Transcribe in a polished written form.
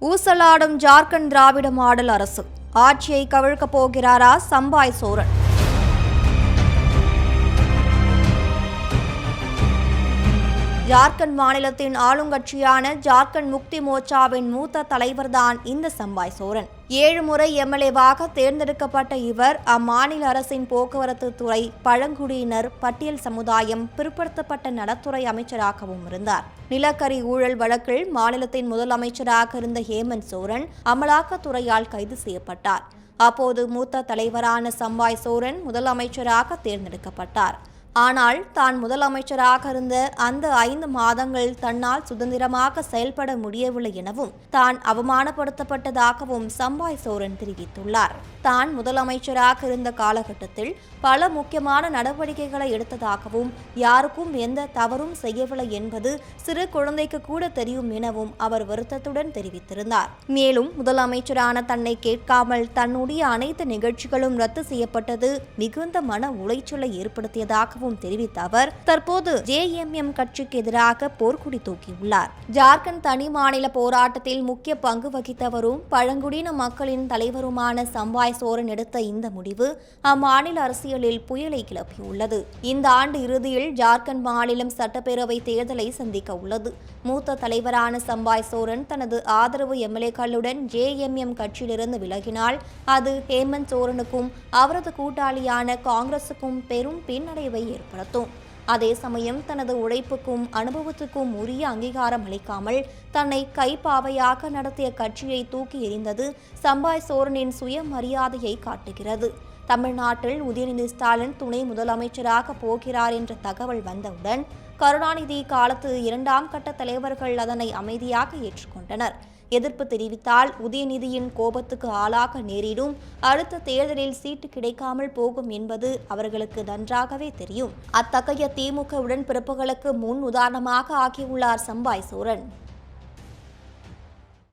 ஊசலாடும் ஜார்க்கண்ட் திராவிட மாடல் அரசு ஆட்சியை கவிழ்க்கப் போகிறாரா சம்பாய் சோரன்? ஜார்க்கண்ட் மாநிலத்தின் ஆளுங்கட்சியான ஜார்க்கண்ட் முக்தி மோர்ச்சாவின் மூத்த தலைவர்தான் இந்த சம்பாய் சோரன். 7 முறை எம்எல்ஏவாக தேர்ந்தெடுக்கப்பட்ட இவர் அம்மாநில அரசின் போக்குவரத்து துறை, பழங்குடியினர், பட்டியல் சமுதாயம், பிற்படுத்தப்பட்ட நலத்துறை அமைச்சராகவும் இருந்தார். நிலக்கரி ஊழல் வழக்கில் மாநிலத்தின் முதலமைச்சராக இருந்த ஹேமந்த் சோரன் அமலாக்கத்துறையால் கைது செய்யப்பட்டார். அப்போது மூத்த தலைவரான சம்பாய் சோரன் முதலமைச்சராக தேர்ந்தெடுக்கப்பட்டார். ஆனால் தான் முதலமைச்சராக இருந்த அந்த 5 மாதங்கள் தன்னால் சுதந்திரமாக செயல்பட முடியவில்லை எனவும் தான் அவமானப்படுத்தப்பட்டதாகவும் சம்பாய் சோரன் தெரிவித்துள்ளார். தான் முதலமைச்சராக இருந்த காலகட்டத்தில் பல முக்கியமான நடவடிக்கைகளை எடுத்ததாகவும் யாருக்கும் எந்த தவறும் செய்யவில்லை என்பது சிறு குழந்தைக்கு கூட தெரியும் எனவும் அவர் வருத்தத்துடன் தெரிவித்திருந்தார். மேலும் முதலமைச்சரான தன்னை கேட்காமல் தன்னுடைய அனைத்து நிகழ்ச்சிகளும் ரத்து செய்யப்பட்டது மிகுந்த மன உளைச்சலை ஏற்படுத்தியதாகவும் தெரிவித்த அவர் தற்போது ஜேஎம்எம் கட்சிக்கு எதிராக போர்க்குடி தூக்கியுள்ளார். ஜார்க்கண்ட் தனி மாநில போராட்டத்தில் முக்கிய பங்கு வகித்தவரும் பழங்குடியின மக்களின் தலைவருமான சம்பாய் சோரன் எடுத்த இந்த முடிவு அம்மாநில அரசியலில் புயலை கிளப்பியுள்ளது. இந்த ஆண்டு இறுதியில் ஜார்க்கண்ட் மாநிலம் சட்டப்பேரவை தேர்தலை சந்திக்க உள்ளது. மூத்த தலைவரான சம்பாய் சோரன் தனது ஆதரவு எம்எல்ஏக்களுடன் ஜேஎம்எம் கட்சியிலிருந்து விலகினால் அது ஹேமந்த் சோரனுக்கும் அவரது கூட்டாளியான காங்கிரசுக்கும் பெரும் பின்னடைவை ஏற்படுத்தும். அதே சமயம் தனது உழைப்புக்கும் அனுபவத்துக்கும் உரிய அங்கீகாரம் அளிக்காமல் தன்னை கைப்பாவையாக நடத்திய கட்சியை தூக்கி எறிந்தது சம்பாய் சோரனின் சுயமரியாதையை காட்டுகிறது. தமிழ்நாட்டில் உதயநிதி ஸ்டாலின் துணை முதலமைச்சராக போகிறார் என்ற தகவல் வந்தவுடன் கருணாநிதி காலத்து 2ஆம் கட்ட தலைவர்கள் அதனை அமைதியாக ஏற்றுக்கொண்டனர். எதிர்ப்பு தெரிவித்தால் உதயநிதியின் கோபத்துக்கு ஆளாக நேரிடும். அடுத்த தேர்தலில் சீட்டு கிடைக்காமல் போகும் என்பது அவர்களுக்கு நன்றாகவே தெரியும். அத்தகைய திமுக உடன் பிறப்புகளுக்கு முன் உதாரணமாக ஆகியுள்ளார் சம்பாய் சோரன்.